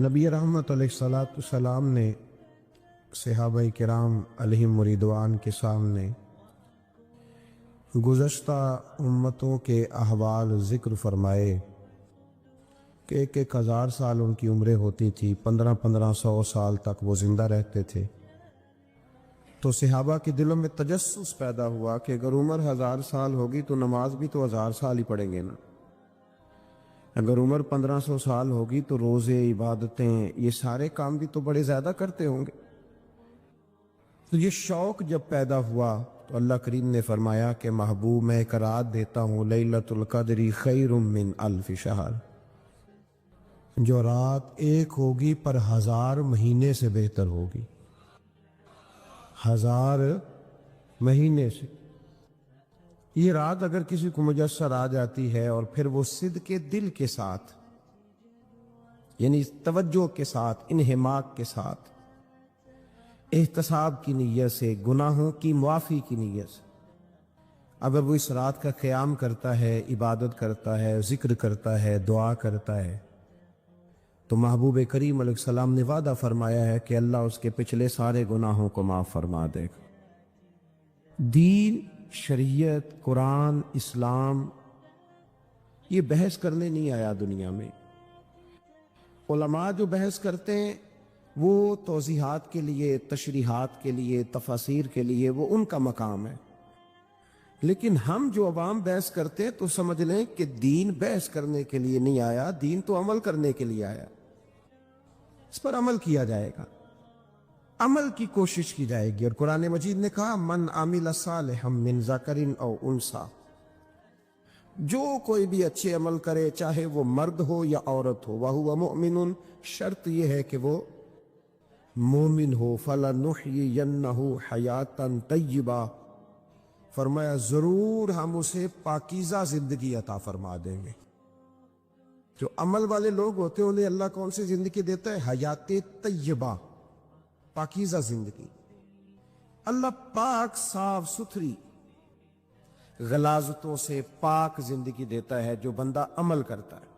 نبی رحمت علیہ الصلاۃ والسلام نے صحابہ کرام علیہم رضوان کے سامنے گزشتہ امتوں کے احوال ذکر فرمائے کہ 1,000 سال ان کی عمریں ہوتی تھی، 1500 سال تک وہ زندہ رہتے تھے۔ تو صحابہ کے دلوں میں تجسس پیدا ہوا کہ اگر عمر 1000 سال ہوگی تو نماز بھی تو 1000 سال ہی پڑھیں گے نا، اگر عمر 1500 سال ہوگی تو روزے، عبادتیں، یہ سارے کام بھی تو بڑے زیادہ کرتے ہوں گے۔ تو یہ شوق جب پیدا ہوا تو اللہ کریم نے فرمایا کہ محبوب میں ایک رات دیتا ہوں، لیلۃ القدر خیر من الف شہر، جو رات ایک ہوگی پر 1000 مہینے سے بہتر ہوگی، 1000 مہینے سے۔ یہ رات اگر کسی کو میسر آ جاتی ہے اور پھر وہ صدق کے دل کے ساتھ، یعنی توجہ کے ساتھ، انہماک کے ساتھ، احتساب کی نیت سے، گناہوں کی معافی کی نیت سے اگر وہ اس رات کا قیام کرتا ہے، عبادت کرتا ہے، ذکر کرتا ہے، دعا کرتا ہے، تو محبوب کریم علیہ السلام نے وعدہ فرمایا ہے کہ اللہ اس کے پچھلے سارے گناہوں کو معاف فرما دے گا۔ دین، شریعت، قرآن، اسلام یہ بحث کرنے نہیں آیا دنیا میں۔ علماء جو بحث کرتے ہیں وہ توضیحات کے لیے، تشریحات کے لیے، تفاسیر کے لیے، وہ ان کا مقام ہے، لیکن ہم جو عوام بحث کرتے ہیں تو سمجھ لیں کہ دین بحث کرنے کے لیے نہیں آیا، دین تو عمل کرنے کے لیے آیا۔ اس پر عمل کیا جائے گا، عمل کی کوشش کی جائے گی، اور قرآن مجید نے کہا من عمل صالحا من ذکر او انثی، جو کوئی بھی اچھے عمل کرے چاہے وہ مرد ہو یا عورت ہو، وہو مؤمن، شرط یہ ہے کہ وہ مومن ہو، فلنحیینہ حیاتا طیبہ، فرمایا ضرور ہم اسے پاکیزہ زندگی عطا فرما دیں گے۔ جو عمل والے لوگ ہوتے ہیں انہیں اللہ کون سی زندگی دیتا ہے؟ حیات طیبہ، پاکیزہ زندگی۔ اللہ پاک، صاف ستھری، غلاظتوں سے پاک زندگی دیتا ہے جو بندہ عمل کرتا ہے۔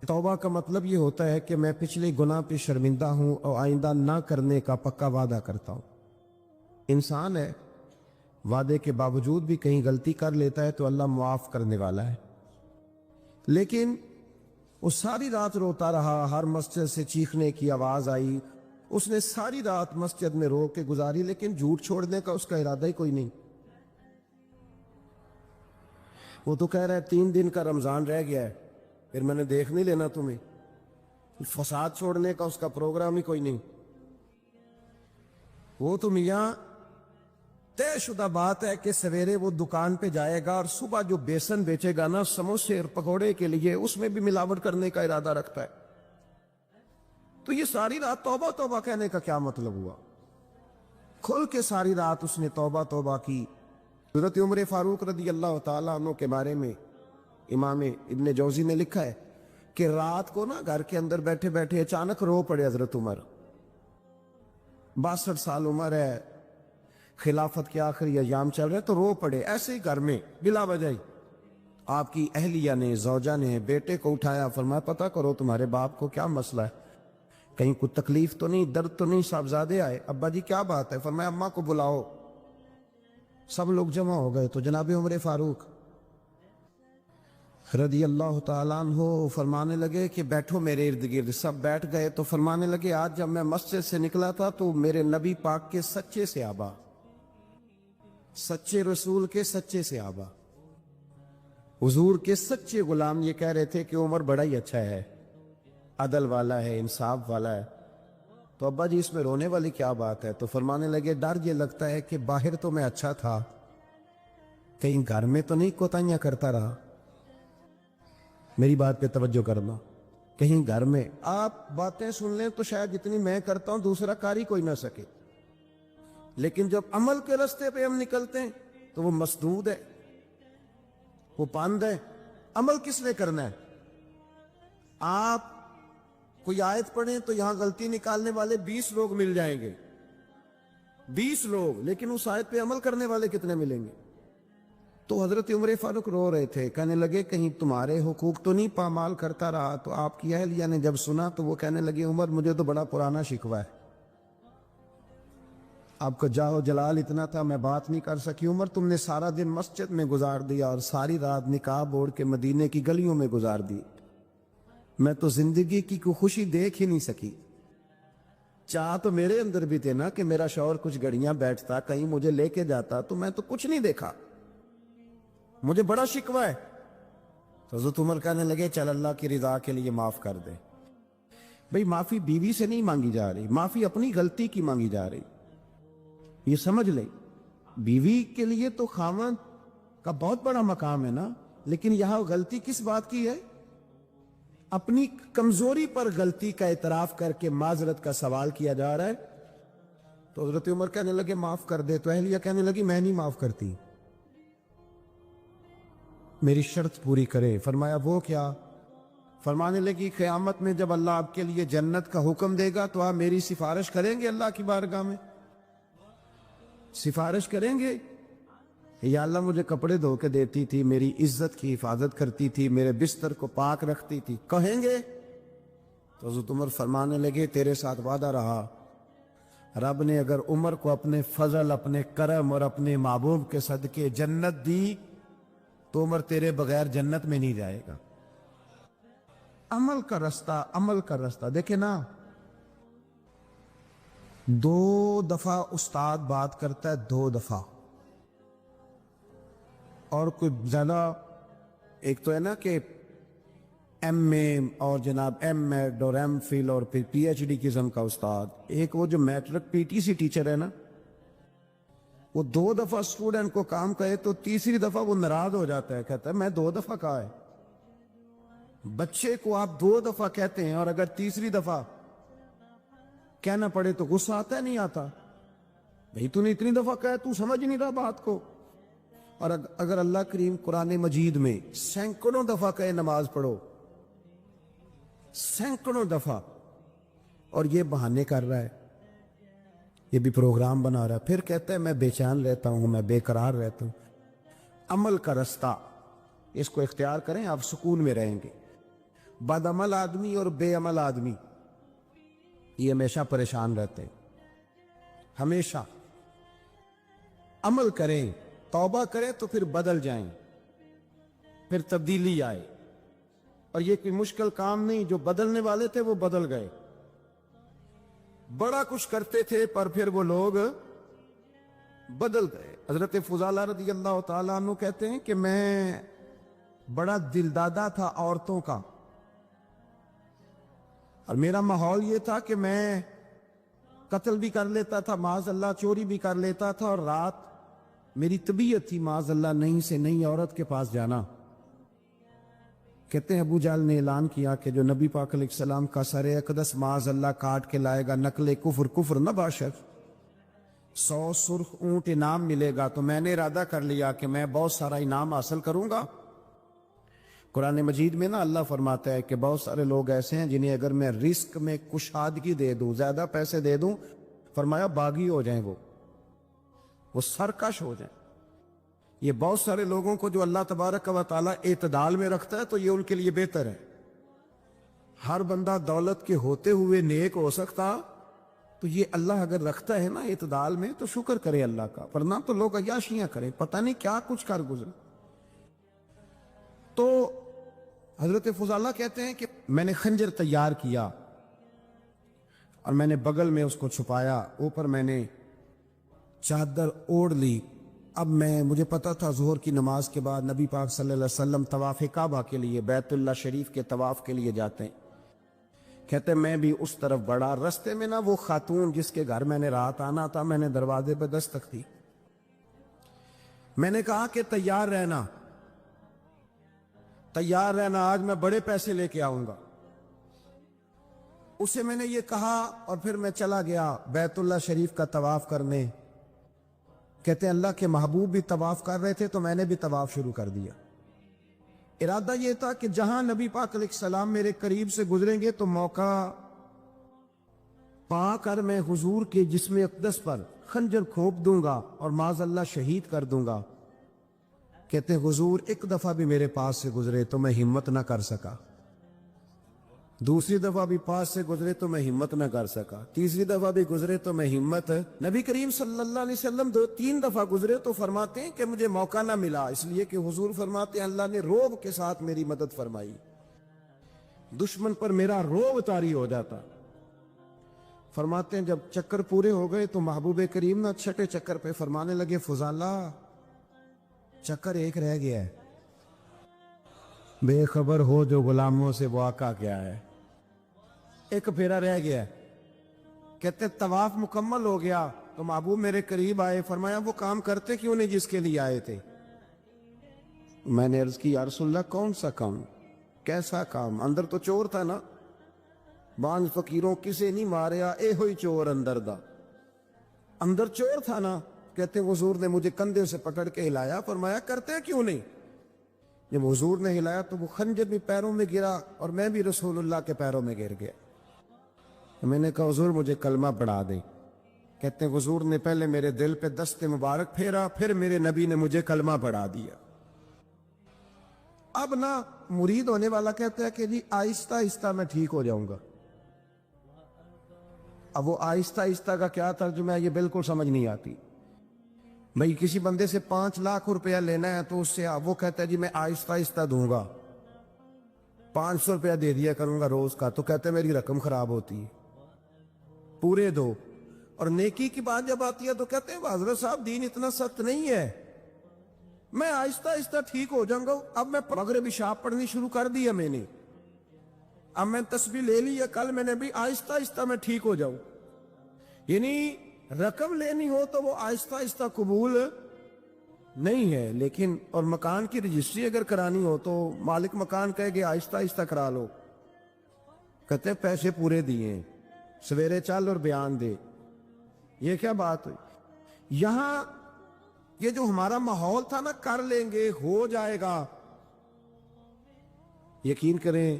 توبہ کا مطلب یہ ہوتا ہے کہ میں پچھلے گناہ پہ شرمندہ ہوں اور آئندہ نہ کرنے کا پکا وعدہ کرتا ہوں۔ انسان ہے، وعدے کے باوجود بھی کہیں غلطی کر لیتا ہے تو اللہ معاف کرنے والا ہے، لیکن وہ ساری رات روتا رہا، ہر مسجد سے چیخنے کی آواز آئی، اس نے ساری رات مسجد میں رو کے گزاری، لیکن جھوٹ چھوڑنے کا اس کا ارادہ ہی کوئی نہیں۔ وہ تو کہہ رہا ہے 3 دن کا رمضان رہ گیا ہے، پھر میں نے دیکھ نہیں لینا تمہیں، فساد چھوڑنے کا اس کا پروگرام ہی کوئی نہیں۔ وہ تو میاں طے شدہ بات ہے کہ سویرے وہ دکان پہ جائے گا اور صبح جو بیسن بیچے گا نا سموسے اور پکوڑے کے لیے، اس میں بھی ملاوٹ کرنے کا ارادہ رکھتا ہے۔ تو یہ ساری رات توبہ توبہ کہنے کا کیا مطلب ہوا؟ کھل کے ساری رات اس نے توبہ توبہ کی۔ حضرت عمر فاروق رضی اللہ تعالیٰ عنہ کے بارے میں امام ابن جوزی نے لکھا ہے کہ رات کو نا گھر کے اندر بیٹھے بیٹھے اچانک رو پڑے حضرت عمر، 62 سال عمر ہے، خلافت کے آخری ایام چل رہے تو رو پڑے ایسے ہی گھر میں بلا وجہ ہی۔ آپ کی اہلیہ نے، زوجہ نے بیٹے کو اٹھایا، فرمایا پتہ کرو تمہارے باپ کو کیا مسئلہ ہے، کہیں کوئی تکلیف تو نہیں، درد تو نہیں؟ صاحبزادے آئے، ابا جی کیا بات ہے؟ فرمایا اماں کو بلاؤ۔ سب لوگ جمع ہو گئے تو جناب عمر فاروق رضی اللہ تعالیٰ عنہ فرمانے لگے کہ بیٹھو میرے ارد گرد۔ سب بیٹھ گئے تو فرمانے لگے آج جب میں مسجد سے نکلا تھا تو میرے نبی پاک کے سچے صحابہ، سچے رسول کے سچے صحابہ، حضور کے سچے غلام یہ کہہ رہے تھے کہ عمر بڑا ہی اچھا ہے، عدل والا ہے، انصاف والا ہے۔ تو ابا جی اس میں رونے والی کیا بات ہے؟ تو فرمانے لگے ڈر یہ لگتا ہے کہ باہر تو میں اچھا تھا، کہیں گھر میں تو نہیں کوتاہیاں کرتا رہا۔ میری بات پہ توجہ کرنا، کہیں گھر میں آپ باتیں سن لیں تو شاید جتنی میں کرتا ہوں دوسرا کاری کوئی نہ سکے، لیکن جب عمل کے راستے پہ ہم نکلتے ہیں تو وہ مسدود ہے، وہ پاند ہے۔ عمل کس نے کرنا ہے؟ آپ کوئی آیت پڑھیں تو یہاں غلطی نکالنے والے 20 لوگ مل جائیں گے، 20 لوگ، لیکن اس آیت پہ عمل کرنے والے کتنے ملیں گے؟ تو حضرت عمر فاروق رو رہے تھے، کہنے لگے کہیں تمہارے حقوق تو نہیں پامال کرتا رہا؟ تو آپ کی اہلیہ نے جب سنا تو وہ کہنے لگے عمر مجھے تو بڑا پرانا شکوہ ہے، آپ کا جاہ و جلال اتنا تھا میں بات نہیں کر سکی۔ عمر تم نے سارا دن مسجد میں گزار دیا اور ساری رات نقاب اوڑھ کے مدینے کی گلیوں میں گزار دی، میں تو زندگی کی کوئی خوشی دیکھ ہی نہیں سکی۔ چاہ تو میرے اندر بھی تھے نا کہ میرا شوہر کچھ گھڑیاں بیٹھتا، کہیں مجھے لے کے جاتا، تو میں تو کچھ نہیں دیکھا، مجھے بڑا شکوہ ہے۔ تو حضرت عمر کہنے لگے چل اللہ کی رضا کے لیے معاف کر دے۔ بھئی معافی بیوی سے نہیں مانگی جا رہی، معافی اپنی غلطی کی مانگی جا رہی، یہ سمجھ لیں۔ بیوی کے لیے تو خاوند کا بہت بڑا مقام ہے نا، لیکن یہاں غلطی کس بات کی ہے؟ اپنی کمزوری پر غلطی کا اعتراف کر کے معذرت کا سوال کیا جا رہا ہے۔ تو حضرت عمر کہنے لگے معاف کر دے، تو اہلیہ کہنے لگی میں نہیں معاف کرتی، میری شرط پوری کرے۔ فرمایا وہ کیا؟ فرمانے لگی قیامت میں جب اللہ آپ کے لیے جنت کا حکم دے گا تو آپ میری سفارش کریں گے اللہ کی بارگاہ میں؟ سفارش کریں گے یا اللہ مجھے کپڑے دھو کے دیتی تھی، میری عزت کی حفاظت کرتی تھی، میرے بستر کو پاک رکھتی تھی، کہیں گے؟ تو حضرت عمر فرمانے لگے تیرے ساتھ وعدہ رہا، رب نے اگر عمر کو اپنے فضل، اپنے کرم اور اپنے محبوب کے صدقے جنت دی تو عمر تیرے بغیر جنت میں نہیں جائے گا۔ عمل کا رستہ، عمل کا رستہ دیکھیں نا، 2 دفعہ استاد بات کرتا ہے، 2 دفعہ، اور کوئی زیادہ، ایک تو ہے نا کہ ایم اے اور جناب ایم ایڈ اور ایم فل اور پھر پی ایچ ڈی قسم کا استاد، ایک وہ جو matric P T C teacher ہے نا، وہ 2 دفعہ اسٹوڈنٹ کو کام کہے تو تیسری دفعہ وہ ناراض ہو جاتا ہے، کہتا ہے میں 2 دفعہ کہا ہے۔ بچے کو آپ 2 دفعہ کہتے ہیں اور اگر تیسری دفعہ کہنا پڑے تو غصہ آتا ہے نہیں آتا؟ بھئی تو نے اتنی دفعہ کہا تو سمجھ نہیں رہا بات کو۔ اور اگر اللہ کریم قرآن مجید میں سینکڑوں دفعہ کہے نماز پڑھو، سینکڑوں دفعہ، اور یہ بہانے کر رہا ہے، یہ بھی پروگرام بنا رہا ہے، پھر کہتا ہے میں بے چین رہتا ہوں، میں بے قرار رہتا ہوں۔ عمل کا رستہ اس کو اختیار کریں، آپ سکون میں رہیں گے۔ بد عمل آدمی اور بے عمل آدمی یہ ہمیشہ پریشان رہتے ہیں، ہمیشہ۔ عمل کریں، توبہ کریں تو پھر بدل جائیں، پھر تبدیلی آئے، اور یہ کوئی مشکل کام نہیں، جو بدلنے والے تھے وہ بدل گئے۔ بڑا کچھ کرتے تھے پر پھر وہ لوگ بدل گئے۔ حضرت فضالہ رضی اللہ تعالیٰ عنہ کہتے ہیں کہ میں بڑا دلدادہ تھا عورتوں کا، اور میرا ماحول یہ تھا کہ میں قتل بھی کر لیتا تھا، معاذ اللہ چوری بھی کر لیتا تھا، اور رات میری طبیعت تھی معاذ اللہ نئی سے نئی عورت کے پاس جانا۔ کہتے ہیں ابو جہل نے اعلان کیا کہ جو نبی پاک علیہ السلام کا سر اقدس معاذ اللہ کاٹ کے لائے گا، نقل کفر، کفر نہ باشد، 100 سرخ اونٹ انعام ملے گا۔ تو میں نے ارادہ کر لیا کہ میں بہت سارا انعام حاصل کروں گا۔ قرآن مجید میں نا اللہ فرماتا ہے کہ بہت سارے لوگ ایسے ہیں جنہیں اگر میں رزق میں کشادگی دے دوں، زیادہ پیسے دے دوں، فرمایا باغی ہو جائیں، وہ سرکش ہو جائیں۔ یہ بہت سارے لوگوں کو جو اللہ تبارک و تعالیٰ اعتدال میں رکھتا ہے تو یہ ان کے لیے بہتر ہے۔ ہر بندہ دولت کے ہوتے ہوئے نیک ہو سکتا، تو یہ اللہ اگر رکھتا ہے نا اعتدال میں تو شکر کرے اللہ کا، ورنہ تو لوگ عیاشیاں کریں، پتہ نہیں کیا کچھ کر گزرے۔ تو حضرت فضالہ کہتے ہیں کہ میں نے خنجر تیار کیا اور میں نے بغل میں اس کو چھپایا، اوپر میں نے چادر اوڑھ لی۔ اب مجھے پتا تھا ظہر کی نماز کے بعد نبی پاک صلی اللہ علیہ وسلم طواف کعبہ کے لیے، بیت اللہ شریف کے طواف کے لیے جاتے ہیں۔ کہتے ہیں میں بھی اس طرف بڑھا، رستے میں نا وہ خاتون جس کے گھر میں نے رات آنا تھا، میں نے دروازے پہ دستک دی، میں نے کہا کہ تیار رہنا، تیار رہنا، آج میں بڑے پیسے لے کے آؤں گا۔ اسے میں نے یہ کہا اور پھر میں چلا گیا بیت اللہ شریف کا طواف کرنے۔ کہتے ہیں اللہ کے محبوب بھی طواف کر رہے تھے تو میں نے بھی طواف شروع کر دیا۔ ارادہ یہ تھا کہ جہاں نبی پاک علیہ السلام میرے قریب سے گزریں گے تو موقع پا کر میں حضور کے جسم اقدس پر خنجر کھوپ دوں گا اور معاذ اللہ شہید کر دوں گا۔ کہتے ہیں حضور ایک دفعہ بھی میرے پاس سے گزرے تو میں ہمت نہ کر سکا، دوسری دفعہ بھی پاس سے گزرے تو میں ہمت نہ کر سکا، تیسری دفعہ بھی گزرے تو میں ہمت، نبی کریم صلی اللہ علیہ وسلم 2-3 دفعہ گزرے تو فرماتے ہیں کہ مجھے موقع نہ ملا، اس لیے کہ حضور فرماتے ہیں اللہ نے روب کے ساتھ میری مدد فرمائی، دشمن پر میرا روب طاری ہو جاتا۔ فرماتے ہیں جب چکر پورے ہو گئے تو محبوب کریم نہ چھٹے چکر پہ فرمانے لگے فضالہ چکر ایک رہ گیا ہے، بے خبر ہو جو غلاموں سے وہ آقا کیا ہے، ایک پھیرا رہ گیا ہے۔ کہتے طواف مکمل ہو گیا تو محبوب میرے قریب آئے، فرمایا وہ کام کرتے کیوں نہیں جس کے لیے آئے تھے؟ میں نے عرض کی یا رسول اللہ کون سا کام، کیسا کام؟ اندر تو چور تھا نا، بانج فقیروں کسے نہیں ماریا اے ہوئی چور اندر دا، اندر چور تھا نا۔ کہتے حضور نے مجھے کندھے سے پکڑ کے ہلایا، فرمایا کرتے کیوں نہیں؟ جب حضور نے ہلایا تو وہ خنجر بھی پیروں میں گرا اور میں بھی رسول اللہ کے پیروں میں گر گیا۔ میں نے کہا حضور مجھے کلمہ پڑھا دیں۔ کہتے ہیں حضور نے پہلے میرے دل پہ دست مبارک پھیرا، پھر میرے نبی نے مجھے کلمہ پڑھا دیا۔ اب نہ مرید ہونے والا کہتا ہے کہ جی آہستہ آہستہ میں ٹھیک ہو جاؤں گا۔ اب وہ آہستہ آہستہ کا کیا ترجمہ ہے یہ بالکل سمجھ نہیں آتی۔ بھئی کسی بندے سے 5 لاکھ روپیہ لینا ہے تو اس سے وہ کہتا ہے جی میں آہستہ آہستہ دوں گا، 500 روپیہ دے دیا کروں گا روز کا، تو کہتے ہیں میری رقم خراب ہوتی ہے، پورے دو۔ اور نیکی کی بات جب آتی ہے تو کہتے ہیں حضرت صاحب دین اتنا سخت نہیں ہے، میں آہستہ آہستہ ٹھیک ہو جاؤں گا۔ اب میں مغرب عشاء پڑھنی شروع کر دیا میں نے، اب میں تسبیح لے لی ہے، کل میں نے بھی آہستہ آہستہ میں ٹھیک ہو جاؤں۔ یعنی رقم لینی ہو تو وہ آہستہ آہستہ قبول نہیں ہے، لیکن اور مکان کی رجسٹری اگر کرانی ہو تو مالک مکان کہے کہ آہستہ آہستہ کرا لو، کہتے ہیں پیسے پورے دیے، سویرے چل اور بیان دے۔ یہ کیا بات ہوئی؟ یہاں یہ جو ہمارا ماحول تھا نا کر لیں گے ہو جائے گا، یقین کریں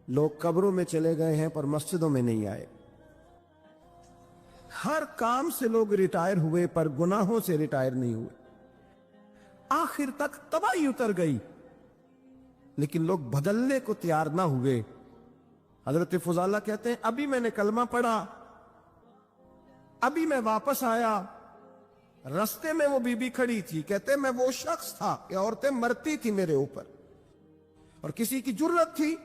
لوگ قبروں میں چلے گئے ہیں پر مسجدوں میں نہیں آئے۔ ہر کام سے لوگ ریٹائر ہوئے پر گناہوں سے ریٹائر نہیں ہوئے، آخر تک تباہی اتر گئی لیکن لوگ بدلنے کو تیار نہ ہوئے۔ حضرت فضالہ کہتے ہیں ابھی میں نے کلمہ پڑھا، ابھی میں واپس آیا، رستے میں وہ بی بی کھڑی تھی، کہتے ہیں میں وہ شخص تھا کہ عورتیں مرتی تھی میرے اوپر اور کسی کی جرت تھی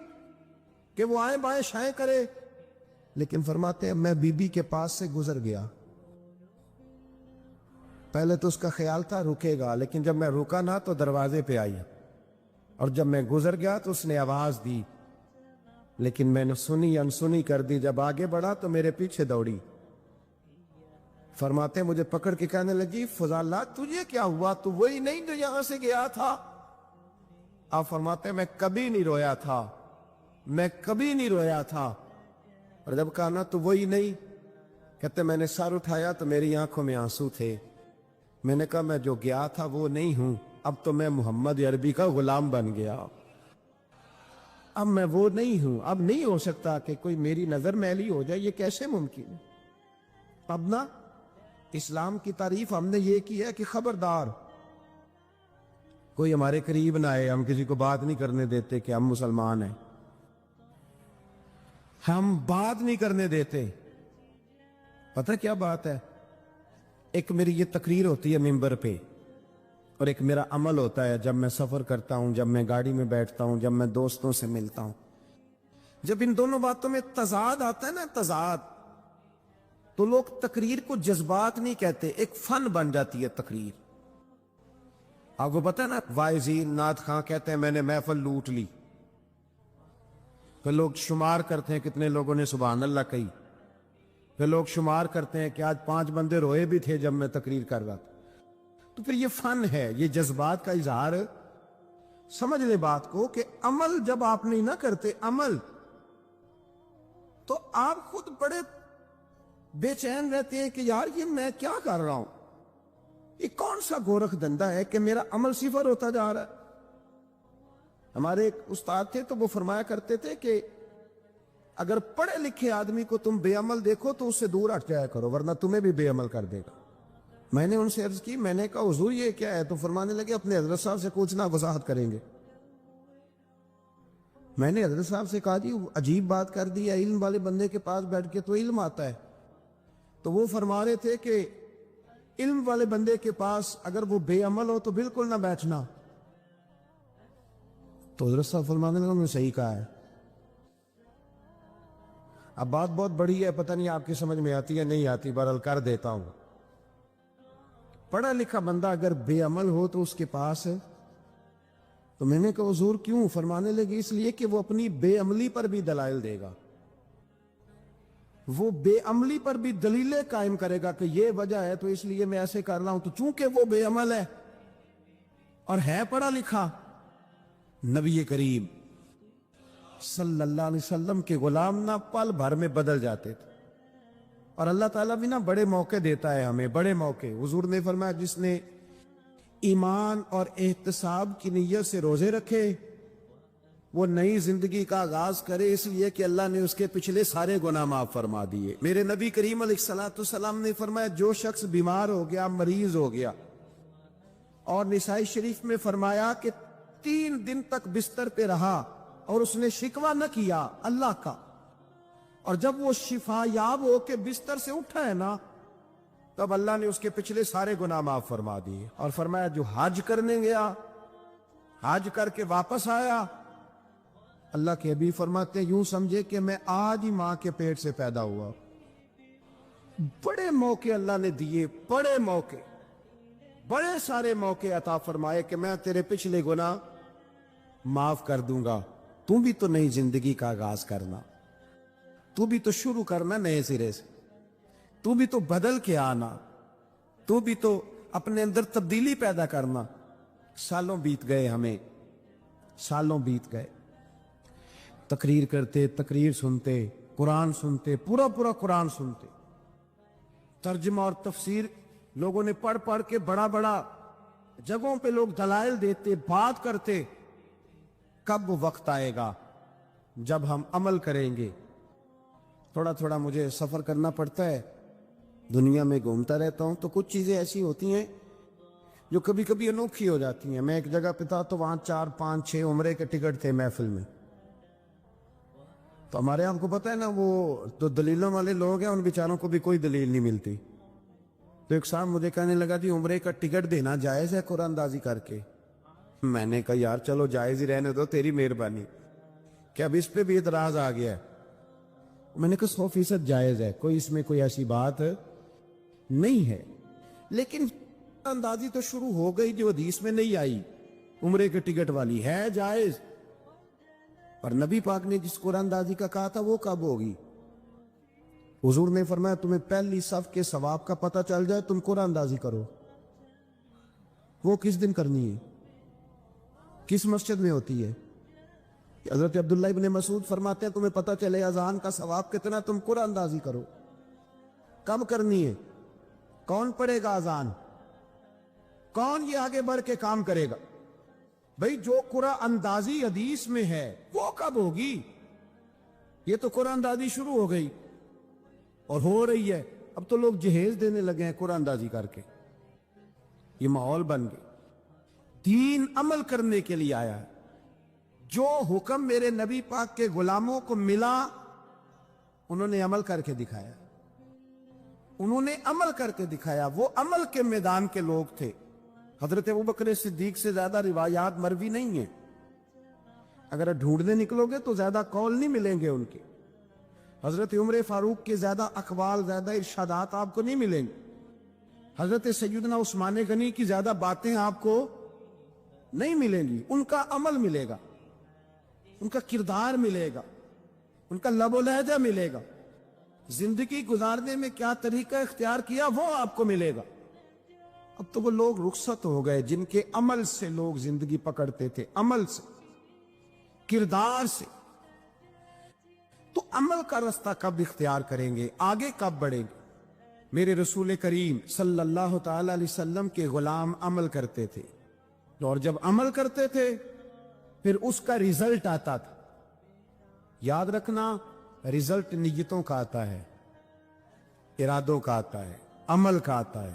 کہ وہ آئیں بائیں شائیں کرے، لیکن فرماتے ہیں میں بی بی کے پاس سے گزر گیا، پہلے تو اس کا خیال تھا رکے گا، لیکن جب میں رکا نہ تو دروازے پہ آئی، اور جب میں گزر گیا تو اس نے آواز دی، لیکن میں نے سنی انسنی کر دی، جب آگے بڑھا تو میرے پیچھے دوڑی۔ فرماتے ہیں مجھے پکڑ کے کہنے لگی فضالہ تجھے کیا ہوا، تو وہی نہیں جو یہاں سے گیا تھا؟ آپ فرماتے ہیں میں کبھی نہیں رویا تھا، میں کبھی نہیں رویا تھا، اور جب کہا نا تو وہی نہیں، کہتے میں نے سر اٹھایا تو میری آنکھوں میں آنسو تھے، میں نے کہا میں جو گیا تھا وہ نہیں ہوں، اب تو میں محمد عربی کا غلام بن گیا، اب میں وہ نہیں ہوں، اب نہیں ہو سکتا کہ کوئی میری نظر میلی ہو جائے، یہ کیسے ممکن ہے؟ اب نا اسلام کی تعریف ہم نے یہ کی ہے کہ خبردار کوئی ہمارے قریب نہ آئے، ہم کسی کو بات نہیں کرنے دیتے کہ ہم مسلمان ہیں، ہم بات نہیں کرنے دیتے۔ پتہ کیا بات ہے؟ ایک میری یہ تقریر ہوتی ہے ممبر پہ، اور ایک میرا عمل ہوتا ہے جب میں سفر کرتا ہوں، جب میں گاڑی میں بیٹھتا ہوں، جب میں دوستوں سے ملتا ہوں۔ جب ان دونوں باتوں میں تضاد آتا ہے نا، تضاد، تو لوگ تقریر کو جذبات نہیں کہتے، ایک فن بن جاتی ہے تقریر۔ آپ کو پتہ ہے نا وائزین نعت خواں کہتے ہیں میں نے محفل لوٹ لی، پھر لوگ شمار کرتے ہیں کتنے لوگوں نے سبحان اللہ کہی، پھر لوگ شمار کرتے ہیں کہ آج 5 بندے روئے بھی تھے جب میں تقریر کر رہا تھا۔ تو پھر یہ فن ہے، یہ جذبات کا اظہار۔ سمجھ لے بات کو کہ عمل جب آپ نہیں نہ کرتے عمل، تو آپ خود بڑے بے چین رہتے ہیں کہ یار یہ میں کیا کر رہا ہوں، یہ کون سا گورکھ دھندا ہے کہ میرا عمل صفر ہوتا جا رہا ہے۔ ہمارے ایک استاد تھے تو وہ فرمایا کرتے تھے کہ اگر پڑھے لکھے آدمی کو تم بے عمل دیکھو تو اس سے دور ہٹ جایا کرو، ورنہ تمہیں بھی بے عمل کر دے گا۔ میں نے ان سے عرض کی، میں نے کہا حضور یہ کیا ہے؟ تو فرمانے لگے اپنے حضرت صاحب سے پوچھنا، وضاحت کریں گے۔ میں نے حضرت صاحب سے کہا جی عجیب بات کر دی ہے، علم والے بندے کے پاس بیٹھ کے تو علم آتا ہے۔ تو وہ فرما رہے تھے کہ علم والے بندے کے پاس اگر وہ بے عمل ہو تو بالکل نہ بیٹھنا۔ تو حضرت صاحب فرمانے لگے انہوں نے صحیح کہا ہے۔ اب بات بہت بڑی ہے، پتہ نہیں آپ کی سمجھ میں آتی ہے نہیں آتی، بہرحال کر دیتا ہوں۔ پڑھا لکھا بندہ اگر بے عمل ہو تو اس کے پاس ہے؟ تو میں نے کہا حضور کیوں؟ فرمانے لگے اس لیے کہ وہ اپنی بے عملی پر بھی دلائل دے گا، وہ بے عملی پر بھی دلیلیں قائم کرے گا کہ یہ وجہ ہے تو اس لیے میں ایسے کر رہا ہوں۔ تو چونکہ وہ بے عمل ہے اور ہے پڑھا لکھا، نبی کریم صلی اللہ علیہ وسلم کے غلام نہ پل بھر میں بدل جاتے تھے۔ اور اللہ تعالیٰ بھی نا بڑے موقع دیتا ہے ہمیں، بڑے موقع۔ حضور نے فرمایا جس نے ایمان اور احتساب کی نیت سے روزے رکھے وہ نئی زندگی کا آغاز کرے، اس لیے کہ اللہ نے اس کے پچھلے سارے گناہ معاف فرما دیے۔ میرے نبی کریم علیہ السلام نے فرمایا جو شخص بیمار ہو گیا، مریض ہو گیا، اور نسائی شریف میں فرمایا کہ 3 دن تک بستر پہ رہا اور اس نے شکوہ نہ کیا اللہ کا، اور جب وہ شفا یاب ہو کے بستر سے اٹھا ہے نا، تب اللہ نے اس کے پچھلے سارے گناہ معاف فرما دیے۔ اور فرمایا جو حج کرنے گیا، حج کر کے واپس آیا، اللہ کے حبیب فرماتے ہیں یوں سمجھے کہ میں آج ہی ماں کے پیٹ سے پیدا ہوا۔ بڑے موقع اللہ نے دیے، بڑے موقع، بڑے سارے موقع عطا فرمائے کہ میں تیرے پچھلے گناہ معاف کر دوں گا، تم بھی تو نئی زندگی کا آغاز کرنا، تو بھی تو شروع کرنا نئے سرے سے، تو بھی تو بدل کے آنا، تو بھی تو اپنے اندر تبدیلی پیدا کرنا۔ سالوں بیت گئے، ہمیں سالوں بیت گئے، تقریر کرتے، تقریر سنتے، قرآن سنتے، پورا پورا قرآن سنتے، ترجمہ اور تفسیر لوگوں نے پڑھ پڑھ کے بڑا بڑا جگہوں پہ لوگ دلائل دیتے، بات کرتے۔ کب وہ وقت آئے گا جب ہم عمل کریں گے؟ تھوڑا تھوڑا مجھے سفر کرنا پڑتا ہے، دنیا میں گھومتا رہتا ہوں، تو کچھ چیزیں ایسی ہوتی ہیں جو کبھی کبھی انوکھی ہو جاتی ہیں۔ میں ایک جگہ پہ تھا تو وہاں 4 5 6 عمرے کے ٹکٹ تھے محفل میں، تو ہمارے آپ کو پتہ ہے نا وہ تو دلیلوں والے لوگ ہیں، ان بیچاروں کو بھی کوئی دلیل نہیں ملتی۔ تو ایک صاحب مجھے کہنے لگا جی عمرے کا ٹکٹ دینا جائز ہے قرآن اندازی کر کے؟ میں نے کہا یار چلو جائز ہی رہنے دو، تیری مہربانی، کہ اب اس پہ بھی اعتراض آ گیا ہے۔ میں نے کہا 100% جائز ہے، کوئی اس میں کوئی ایسی بات نہیں ہے، لیکن اندازی تو شروع ہو گئی جو حدیث میں نہیں آئی، عمرے کے ٹکٹ والی ہے جائز، پر نبی پاک نے جس قرآن اندازی کا کہا تھا وہ کب ہوگی؟ حضور نے فرمایا تمہیں پہلی صف کے ثواب کا پتہ چل جائے تم قرآن اندازی کرو۔ وہ کس دن کرنی ہے؟ کس مسجد میں ہوتی ہے؟ حضرت عبداللہ ابن مسعود فرماتے ہیں تمہیں پتہ چلے اذان کا ثواب کتنا، تم قرآن اندازی کرو۔ کب کرنی ہے؟ کون پڑھے گا اذان؟ کون یہ آگے بڑھ کے کام کرے گا؟ بھئی جو قرآن اندازی حدیث میں ہے وہ کب ہوگی؟ یہ تو قرآن اندازی شروع ہو گئی اور ہو رہی ہے، اب تو لوگ جہیز دینے لگے ہیں قرآن اندازی کر کے، یہ ماحول بن گیا۔ دین عمل کرنے کے لیے آیا ہے، جو حکم میرے نبی پاک کے غلاموں کو ملا انہوں نے عمل کر کے دکھایا، انہوں نے عمل کر کے دکھایا، وہ عمل کے میدان کے لوگ تھے۔ حضرت ابوبکر صدیق سے زیادہ روایات مروی نہیں ہیں، اگر ڈھونڈنے نکلو گے تو زیادہ قول نہیں ملیں گے ان کے۔ حضرت عمر فاروق کے زیادہ اقوال، زیادہ ارشادات آپ کو نہیں ملیں گے۔ حضرت سیدنا عثمان غنی کی زیادہ باتیں آپ کو نہیں ملیں گی، ان کا عمل ملے گا، ان کا کردار ملے گا، ان کا لب و لہجہ ملے گا، زندگی گزارنے میں کیا طریقہ اختیار کیا وہ آپ کو ملے گا۔ اب تو وہ لوگ رخصت ہو گئے جن کے عمل سے لوگ زندگی پکڑتے تھے، عمل سے، کردار سے۔ تو عمل کا رستہ کب اختیار کریں گے؟ آگے کب بڑھیں گے؟ میرے رسول کریم صلی اللہ تعالی علیہ وسلم کے غلام عمل کرتے تھے، اور جب عمل کرتے تھے پھر اس کا ریزلٹ آتا تھا۔ یاد رکھنا، ریزلٹ نیتوں کا آتا ہے، ارادوں کا آتا ہے، عمل کا آتا ہے۔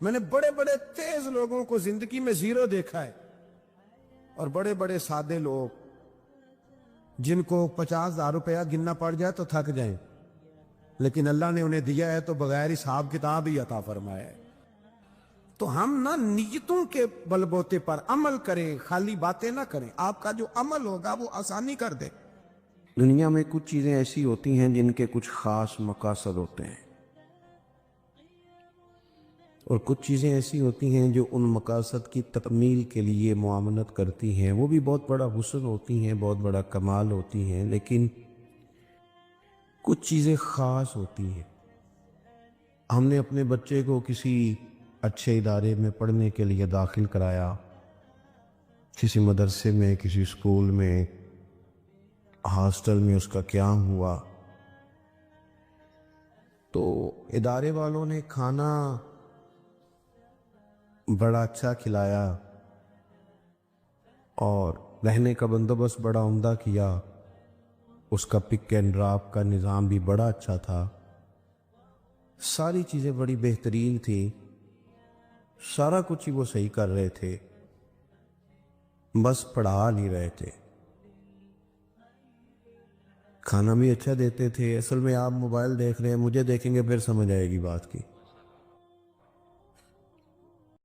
میں نے بڑے بڑے تیز لوگوں کو زندگی میں زیرو دیکھا ہے، اور بڑے بڑے سادے لوگ جن کو 50,000 روپیہ گننا پڑ جائے تو تھک جائیں، لیکن اللہ نے انہیں دیا ہے تو بغیر حساب کتاب ہی عطا فرمایا ہے۔ تو ہم نہ نیتوں کے بل بوتے پر عمل کریں، خالی باتیں نہ کریں، آپ کا جو عمل ہوگا وہ آسانی کر دے۔ دنیا میں کچھ چیزیں ایسی ہوتی ہیں جن کے کچھ خاص مقاصد ہوتے ہیں، اور کچھ چیزیں ایسی ہوتی ہیں جو ان مقاصد کی تکمیل کے لیے معاونت کرتی ہیں، وہ بھی بہت بڑا حسن ہوتی ہیں، بہت بڑا کمال ہوتی ہیں، لیکن کچھ چیزیں خاص ہوتی ہیں۔ ہم نے اپنے بچے کو کسی اچھے ادارے میں پڑھنے کے لیے داخل کرایا، کسی مدرسے میں، کسی اسکول میں، ہاسٹل میں اس کا قیام ہوا، تو ادارے والوں نے کھانا بڑا اچھا کھلایا اور رہنے کا بندوبست بڑا عمدہ کیا، اس کا پک اینڈ ڈراپ کا نظام بھی بڑا اچھا تھا، ساری چیزیں بڑی بہترین تھی، سارا کچھ ہی وہ صحیح کر رہے تھے، بس پڑھا نہیں رہے تھے۔ کھانا بھی اچھا دیتے تھے۔ اصل میں آپ موبائل دیکھ رہے ہیں، مجھے دیکھیں گے پھر سمجھ آئے گی بات کی۔